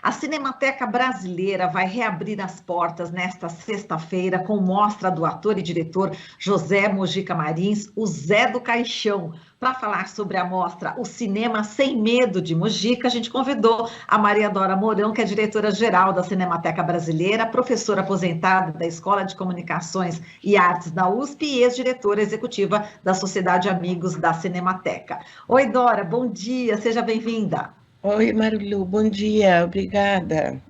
A Cinemateca Brasileira vai reabrir as portas nesta sexta-feira com mostra do ator e diretor José Mojica Marins, o Zé do Caixão. Para falar sobre a mostra O Cinema Sem Medo de Mojica, a gente convidou a Maria Dora Mourão, que é diretora-geral da Cinemateca Brasileira, professora aposentada da Escola de Comunicações e Artes da USP e ex-diretora executiva da Sociedade Amigos da Cinemateca. Oi, Dora, bom dia, seja bem-vinda. Oi, Marilu, bom dia, obrigada.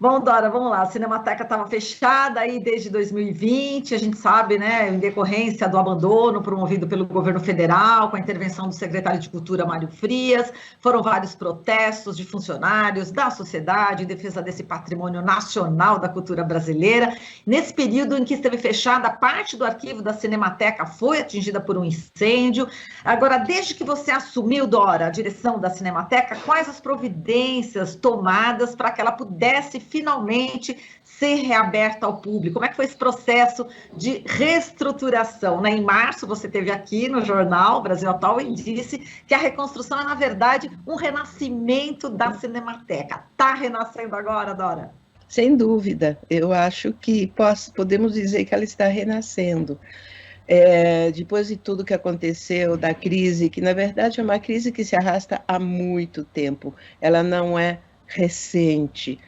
Bom, Dora, vamos lá. A Cinemateca estava fechada aí desde 2020, a gente sabe, né, em decorrência do abandono promovido pelo governo federal, com a intervenção do secretário de Cultura, Mário Frias. Foram vários protestos de funcionários da sociedade em defesa desse patrimônio nacional da cultura brasileira. Nesse período em que esteve fechada, parte do arquivo da Cinemateca foi atingida por um incêndio. Agora, desde que você assumiu, Dora, a direção da Cinemateca, quais as providências tomadas para que ela pudesse finalmente ser reaberta ao público? Como é que foi esse processo de reestruturação, né? Em março, você esteve aqui no jornal Brasil Atual e disse que a reconstrução é, na verdade, um renascimento da Cinemateca. Está renascendo agora, Dora? Sem dúvida, eu acho que podemos dizer que ela está renascendo. Depois de tudo que aconteceu, da crise, que na verdade é uma crise que se arrasta há muito tempo, ela não é recente.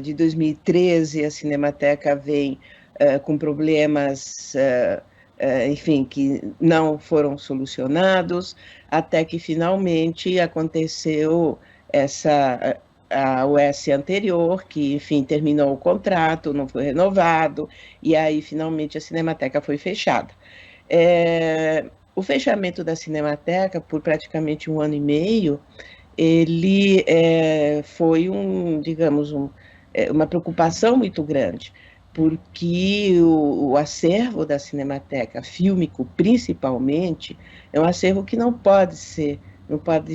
De 2013, a Cinemateca vem com problemas, enfim, que não foram solucionados, até que finalmente aconteceu a OS anterior, que, enfim, terminou o contrato, não foi renovado, e aí finalmente a Cinemateca foi fechada. O fechamento da Cinemateca, por praticamente 1 ano e meio, ele foi digamos, uma preocupação muito grande, porque o acervo da Cinemateca, fílmico principalmente, é um acervo que não pode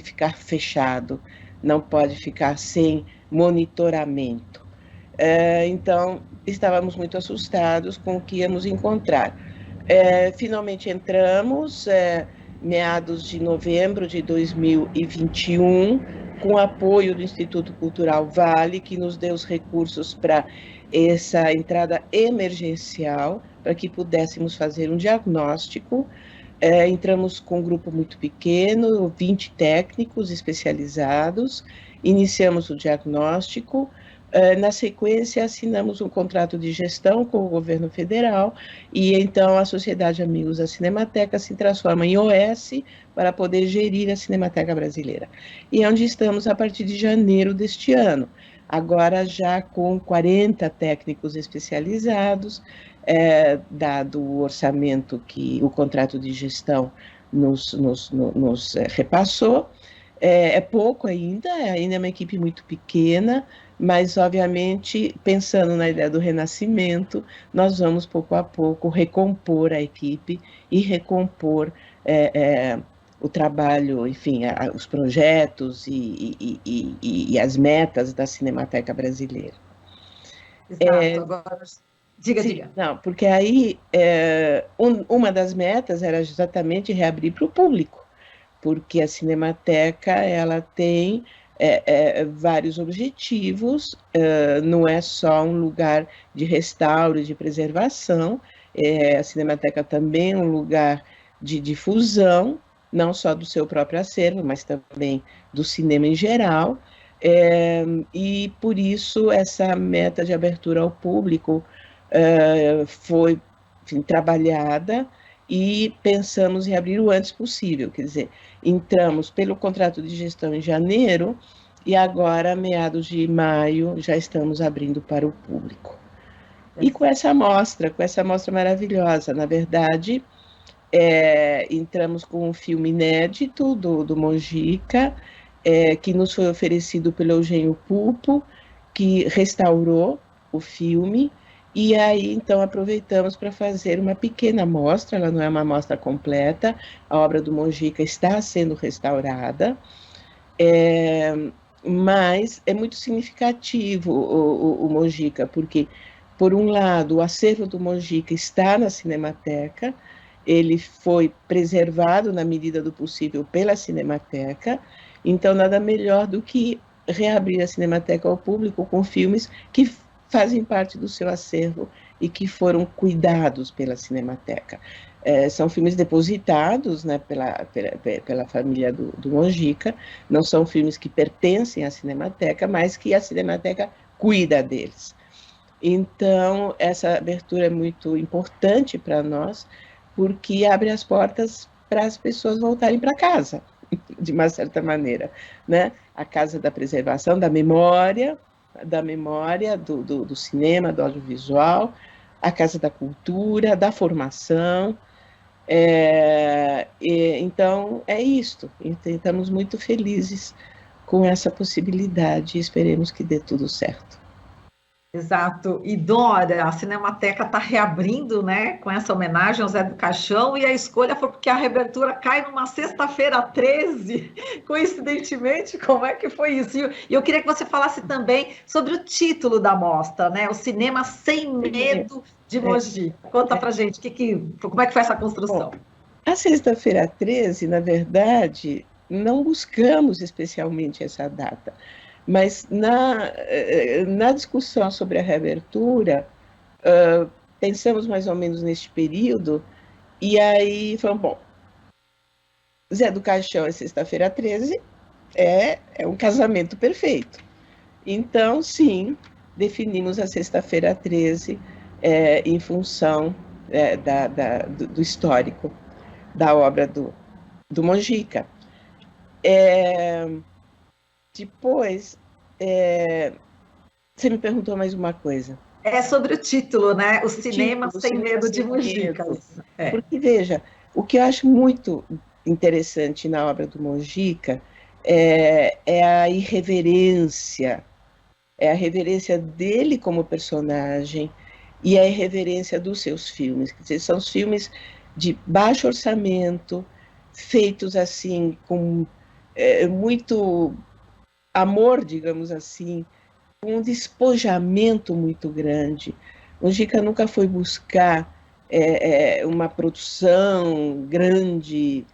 ficar fechado, não pode ficar sem monitoramento. Então, estávamos muito assustados com o que íamos encontrar. Finalmente entramos, meados de novembro de 2021, com apoio do Instituto Cultural Vale, que nos deu os recursos para essa entrada emergencial, para que pudéssemos fazer um diagnóstico. Entramos com um grupo muito pequeno, 20 técnicos especializados, iniciamos o diagnóstico. Na sequência, assinamos um contrato de gestão com o governo federal e então a Sociedade Amigos da Cinemateca se transforma em OS para poder gerir a Cinemateca Brasileira. E é onde estamos a partir de janeiro deste ano, agora já com 40 técnicos especializados, dado o orçamento que o contrato de gestão nos repassou. É pouco ainda é uma equipe muito pequena, mas, obviamente, pensando na ideia do renascimento, nós vamos, pouco a pouco, recompor a equipe e recompor o trabalho, enfim, os projetos e as metas da Cinemateca Brasileira. Exato, agora... Diga, Sim, diga. Não, porque aí uma das metas era exatamente reabrir para o público, porque a Cinemateca ela tem vários objetivos, não é só um lugar de restauro, de preservação, a Cinemateca também é um lugar de difusão, não só do seu próprio acervo, mas também do cinema em geral, e por isso essa meta de abertura ao público foi, enfim, trabalhada e pensamos em abrir o antes possível, quer dizer, entramos pelo contrato de gestão em janeiro e agora, meados de maio, já estamos abrindo para o público. E com essa mostra maravilhosa, na verdade, entramos com um filme inédito do Mojica, que nos foi oferecido pelo Eugênio Pupo, que restaurou o filme. E aí, então, aproveitamos para fazer uma pequena mostra, ela não é uma mostra completa, a obra do Mojica está sendo restaurada, mas é muito significativo o Mojica, porque, por um lado, o acervo do Mojica está na Cinemateca, ele foi preservado na medida do possível pela Cinemateca, então nada melhor do que reabrir a Cinemateca ao público com filmes que fazem parte do seu acervo e que foram cuidados pela Cinemateca. São filmes depositados, né, pela família do Mojica, não são filmes que pertencem à Cinemateca, mas que a Cinemateca cuida deles. Então, essa abertura é muito importante para nós, porque abre as portas para as pessoas voltarem para casa, de uma certa maneira, né? A casa da preservação, da memória do cinema, do audiovisual, a casa da cultura, da formação. Então, é isto. Estamos muito felizes com essa possibilidade e esperemos que dê tudo certo. Exato. E Dora, a Cinemateca está reabrindo, né, com essa homenagem ao Zé do Caixão, e a escolha foi porque a reabertura cai numa sexta-feira 13, coincidentemente, como é que foi isso? E eu queria que você falasse também sobre o título da mostra, né, o Cinema Sem Medo de Mogi. Conta pra gente, como é que foi essa construção? Bom, a sexta-feira 13, na verdade, não buscamos especialmente essa data, mas na discussão sobre a reabertura, pensamos mais ou menos neste período, e aí falamos, bom, Zé do Caixão é sexta-feira 13, é um casamento perfeito. Então, sim, definimos a sexta-feira 13 em função do histórico da obra do Mojica. Depois, você me perguntou mais uma coisa. É sobre o título, né? O Cinema Sem Medo de Mojica. Porque, veja, o que eu acho muito interessante na obra do Mojica é a irreverência. É a reverência dele como personagem e a irreverência dos seus filmes. Quer dizer, são os filmes de baixo orçamento, feitos assim com muito amor, digamos assim, com um despojamento muito grande. O Mojica nunca foi buscar uma produção grande,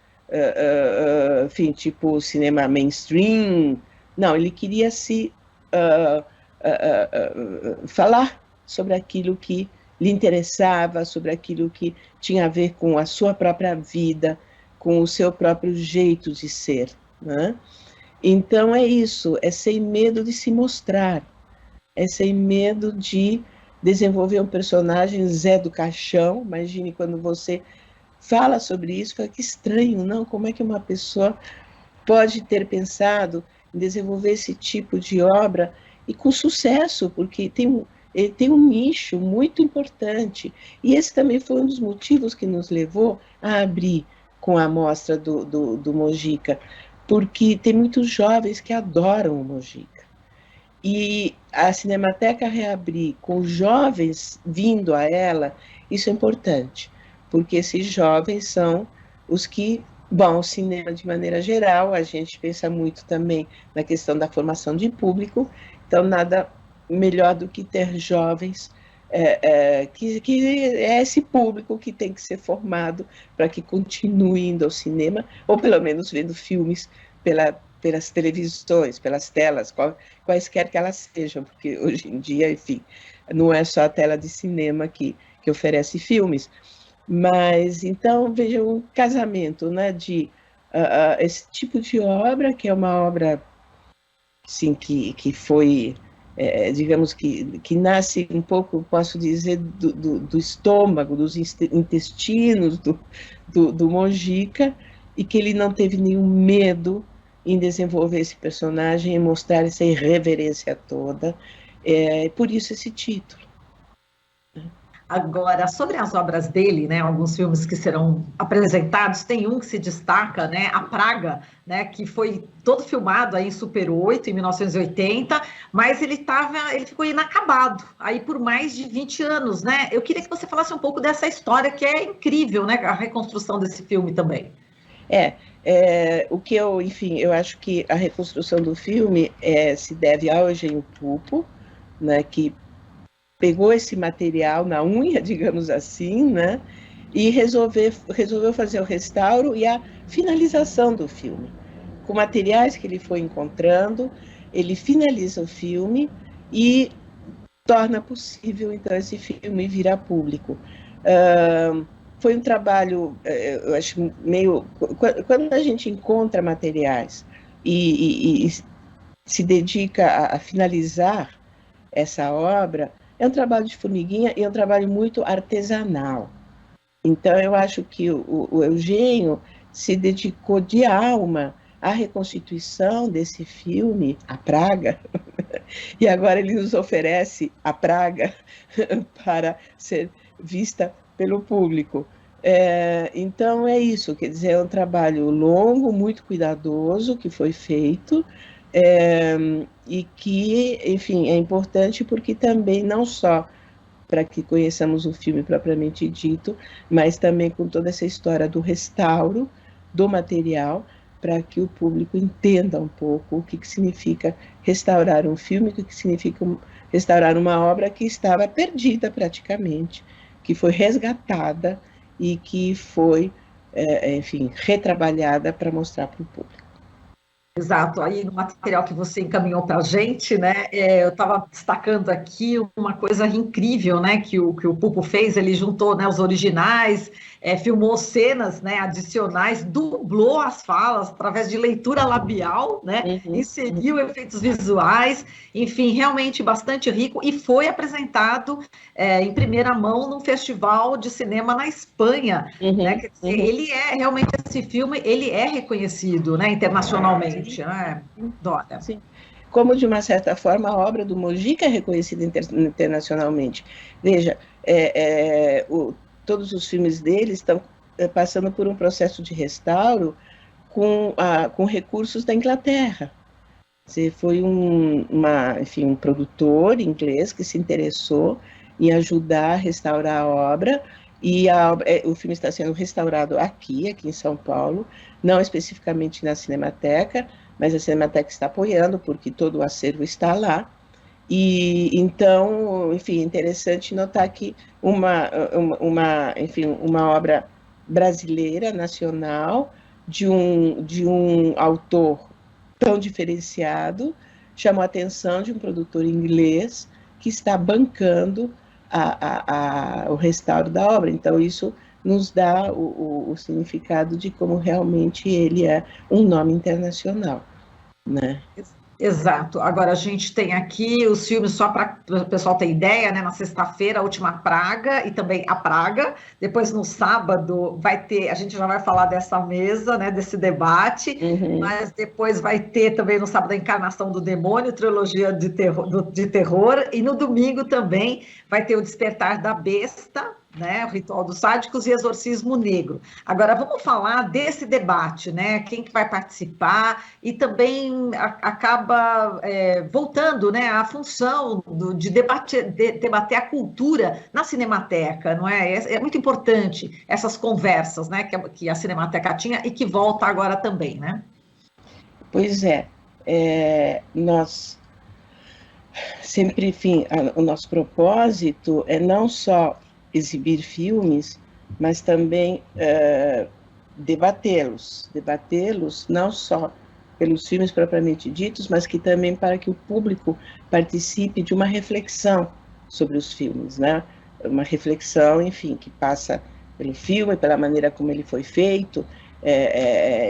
enfim, tipo cinema mainstream. Não, ele queria se falar sobre aquilo que lhe interessava, sobre aquilo que tinha a ver com a sua própria vida, com o seu próprio jeito de ser, né? Então é isso, é sem medo de se mostrar, é sem medo de desenvolver um personagem Zé do Caixão. Imagine quando você fala sobre isso, fala que estranho, não? Como é que uma pessoa pode ter pensado em desenvolver esse tipo de obra e com sucesso, porque tem um nicho muito importante. E esse também foi um dos motivos que nos levou a abrir com a mostra do Mojica, porque tem muitos jovens que adoram o Mojica. E a Cinemateca reabrir com jovens vindo a ela, isso é importante, porque esses jovens são os que vão ao cinema de maneira geral. A gente pensa muito também na questão da formação de público, então nada melhor do que ter jovens, que é esse público que tem que ser formado para que continue indo ao cinema, ou pelo menos vendo filmes pelas televisões, pelas telas, quaisquer que elas sejam, porque hoje em dia, enfim, não é só a tela de cinema que oferece filmes. Mas, então, veja um casamento, né, de esse tipo de obra, que é uma obra assim, que foi, digamos, que nasce um pouco, posso dizer, do estômago, dos intestinos do Mojica, e que ele não teve nenhum medo em desenvolver esse personagem e mostrar essa irreverência toda. Por isso esse título. Agora, sobre as obras dele, né, alguns filmes que serão apresentados, tem um que se destaca, né, A Praga, né, que foi todo filmado aí em Super 8, em 1980, mas ele ficou inacabado aí por mais de 20 anos, né? Eu queria que você falasse um pouco dessa história, que é incrível, né, a reconstrução desse filme também. O que enfim, eu acho que a reconstrução do filme se deve ao Eugênio Pupo, né, que pegou esse material na unha, digamos assim, né, e resolveu fazer o restauro e a finalização do filme, com materiais que ele foi encontrando, ele finaliza o filme e torna possível, então, esse filme vir a público. Foi um trabalho, eu acho, meio... Quando a gente encontra materiais e se dedica a finalizar essa obra, é um trabalho de formiguinha e é um trabalho muito artesanal. Então, eu acho que o Eugênio se dedicou de alma à reconstituição desse filme, A Praga, e agora ele nos oferece A Praga para ser vista pelo público. Então, é isso, quer dizer, é um trabalho longo, muito cuidadoso, que foi feito, e que, enfim, é importante porque também não só para que conheçamos o filme propriamente dito, mas também com toda essa história do restauro do material, para que o público entenda um pouco o que significa restaurar um filme, o que significa restaurar uma obra que estava perdida praticamente, que foi resgatada e que foi, enfim, retrabalhada para mostrar para o público. Exato, aí no material que você encaminhou para a gente, né, eu estava destacando aqui uma coisa incrível, né, que o Pupo fez, ele juntou, né, os originais, filmou cenas, né, adicionais, dublou as falas através de leitura labial, né, inseriu efeitos visuais, enfim, realmente bastante rico, e foi apresentado em primeira mão num festival de cinema na Espanha, né, quer dizer, ele realmente, esse filme, ele é reconhecido, né, internacionalmente. Dora. Sim. Como, de uma certa forma, a obra do Mojica é reconhecida internacionalmente. Veja, todos os filmes dele estão passando por um processo de restauro com recursos da Inglaterra. Foi enfim, um produtor inglês que se interessou em ajudar a restaurar a obra, e o filme está sendo restaurado aqui em São Paulo, não especificamente na Cinemateca, mas a Cinemateca está apoiando, porque todo o acervo está lá. E então, enfim, é interessante notar que enfim, uma obra brasileira, nacional, de um autor tão diferenciado, chamou a atenção de um produtor inglês que está bancando o restauro da obra. Então, isso nos dá o significado de como realmente ele é um nome internacional, né? Exato. Agora, a gente tem aqui os filmes, só para o pessoal ter ideia, né? Na sexta-feira, A Última Praga e também A Praga. Depois, no sábado, vai ter, a gente já vai falar dessa mesa, né? Desse debate, mas depois vai ter também no sábado a Encarnação do Demônio, trilogia de terror, e no domingo também vai ter o Despertar da Besta, né, o Ritual dos Sádicos e Exorcismo Negro. Agora, vamos falar desse debate, né, quem que vai participar, e também acaba voltando, né, à função de debater a cultura na Cinemateca, não é? É muito importante essas conversas, né, que a Cinemateca tinha e que volta agora também, né? Pois nós sempre, enfim, o nosso propósito é não só exibir filmes, mas também debatê-los não só pelos filmes propriamente ditos, mas que também para que o público participe de uma reflexão sobre os filmes, né? Uma reflexão, enfim, que passa pelo filme, pela maneira como ele foi feito,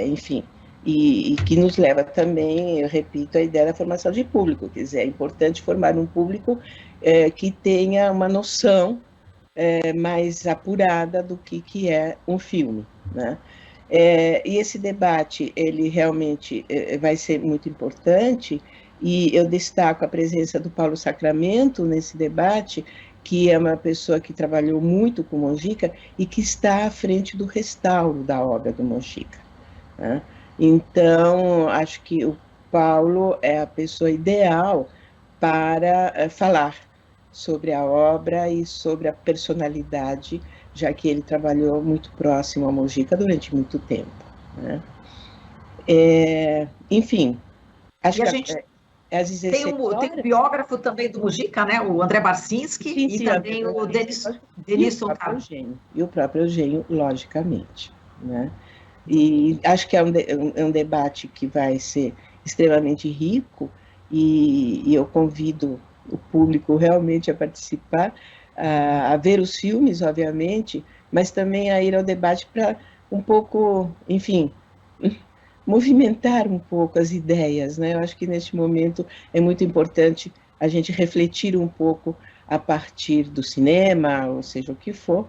enfim, e que nos leva também, eu repito, a ideia da formação de público, quer dizer, é importante formar um público que tenha uma noção mais apurada do que é um filme, né? E esse debate, ele realmente vai ser muito importante, e eu destaco a presença do Paulo Sacramento nesse debate, que é uma pessoa que trabalhou muito com Mojica e que está à frente do restauro da obra do Mojica, né? Então, acho que o Paulo é a pessoa ideal para falar sobre a obra e sobre a personalidade, já que ele trabalhou muito próximo a Mojica durante muito tempo, né? Enfim, acho que às 16 horas... Tem um biógrafo também do Mujica, né? O André Barcinski, sim, e também o Denis Sontag. E o próprio Eugênio, logicamente, né? E acho que é um debate que vai ser extremamente rico e eu convido o público realmente a participar, a ver os filmes, obviamente, mas também a ir ao debate para um pouco, enfim, movimentar um pouco as ideias, né? Eu acho que neste momento é muito importante a gente refletir um pouco a partir do cinema, ou seja, o que for,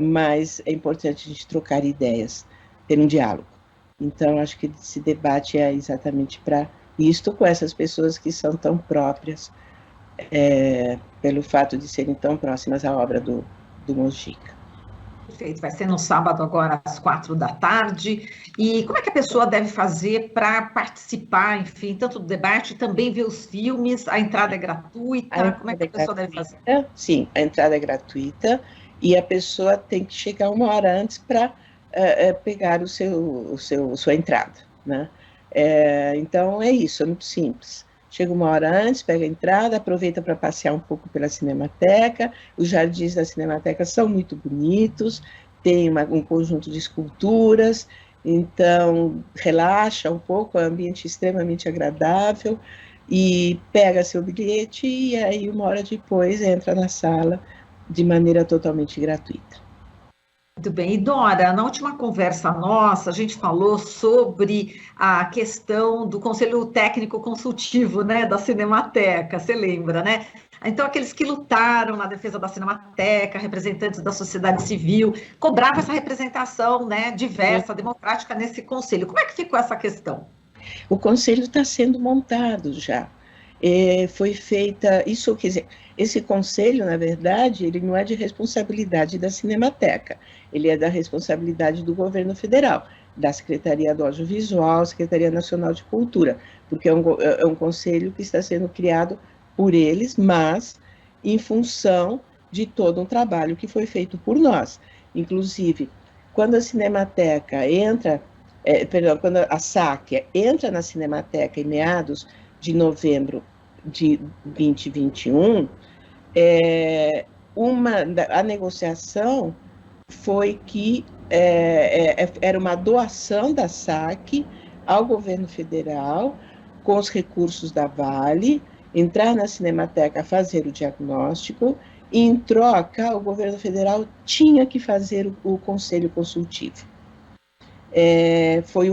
mas é importante a gente trocar ideias, ter um diálogo. Então, acho que esse debate é exatamente para isto, com essas pessoas que são tão próprias, pelo fato de serem tão próximas à obra do Mojica. Perfeito, vai ser no sábado agora às 4 da tarde. E como é que a pessoa deve fazer para participar, enfim, tanto do debate, também ver os filmes? A entrada é gratuita? Como é que a pessoa deve fazer? Sim, a entrada é gratuita e a pessoa tem que chegar 1 hora antes para pegar sua entrada, né? Então é isso, é muito simples. Chega 1 hora antes, pega a entrada, aproveita para passear um pouco pela Cinemateca. Os jardins da Cinemateca são muito bonitos, tem um conjunto de esculturas, então relaxa um pouco, é um ambiente extremamente agradável, e pega seu bilhete e aí 1 hora depois entra na sala de maneira totalmente gratuita. Muito bem. E Dora, na última conversa nossa, a gente falou sobre a questão do Conselho Técnico Consultivo, né, da Cinemateca, você lembra, né? Então, aqueles que lutaram na defesa da Cinemateca, representantes da sociedade civil, cobravam essa representação, né, diversa, democrática nesse conselho. Como é que ficou essa questão? O conselho está sendo montado já. Foi feita, isso quer dizer, esse conselho, na verdade, ele não é de responsabilidade da Cinemateca, ele é da responsabilidade do governo federal, da Secretaria do Audiovisual, Secretaria Nacional de Cultura, porque é um conselho que está sendo criado por eles, mas em função de todo um trabalho que foi feito por nós. Inclusive, quando a Cinemateca entra, quando a SAC entra na Cinemateca em meados de novembro de 2021, a negociação foi que era uma doação da SAC ao governo federal, com os recursos da Vale, entrar na Cinemateca, fazer o diagnóstico, e em troca o governo federal tinha que fazer o conselho consultivo. Foi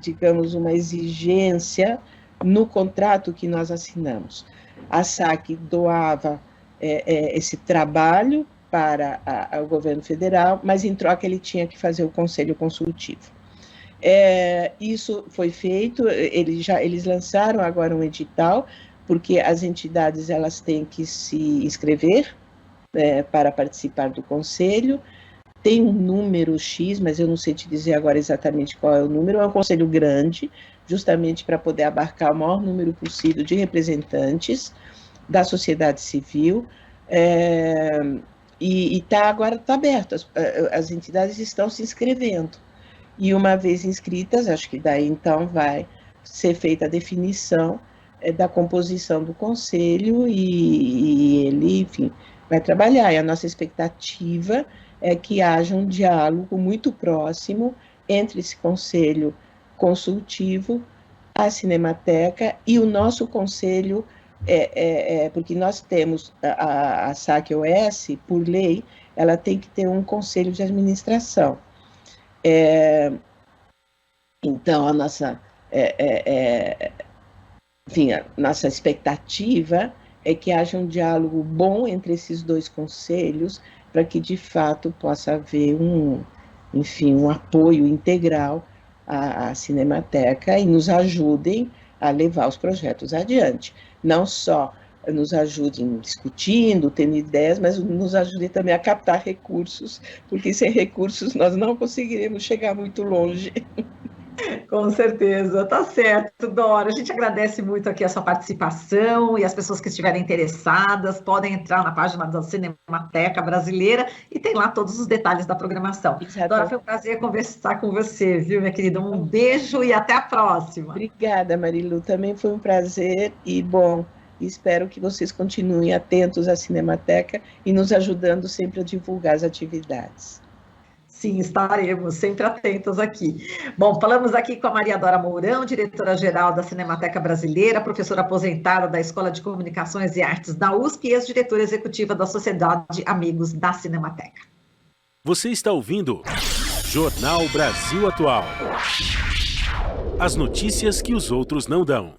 digamos, uma exigência no contrato que nós assinamos. A SAC doava esse trabalho para o governo federal, mas em troca ele tinha que fazer o conselho consultivo. Isso foi feito, eles lançaram agora um edital, porque as entidades elas têm que se inscrever para participar do conselho. Tem um número X, mas eu não sei te dizer agora exatamente qual é o número, é um conselho grande, justamente para poder abarcar o maior número possível de representantes da sociedade civil, e agora está aberto, as entidades estão se inscrevendo, e uma vez inscritas, acho que daí então vai ser feita a definição da composição do conselho, e ele, enfim, vai trabalhar, e a nossa expectativa é que haja um diálogo muito próximo entre esse conselho consultivo, a Cinemateca e o nosso conselho, porque nós temos a SAC-OS, por lei, ela tem que ter um conselho de administração. Então, a nossa expectativa é que haja um diálogo bom entre esses dois conselhos, para que, de fato, possa haver um apoio integral à Cinemateca e nos ajudem a levar os projetos adiante. Não só nos ajudem discutindo, tendo ideias, mas nos ajudem também a captar recursos, porque sem recursos nós não conseguiremos chegar muito longe. Com certeza, tá certo, Dora. A gente agradece muito aqui a sua participação, e as pessoas que estiverem interessadas podem entrar na página da Cinemateca Brasileira e tem lá todos os detalhes da programação. Exatamente. Dora, foi um prazer conversar com você, viu, minha querida? Um beijo e até a próxima. Obrigada, Marilu. Também foi um prazer e, bom, espero que vocês continuem atentos à Cinemateca e nos ajudando sempre a divulgar as atividades. Sim, estaremos sempre atentos aqui. Bom, falamos aqui com a Maria Dora Mourão, diretora-geral da Cinemateca Brasileira, professora aposentada da Escola de Comunicações e Artes da USP e ex-diretora executiva da Sociedade Amigos da Cinemateca. Você está ouvindo Jornal Brasil Atual. As notícias que os outros não dão.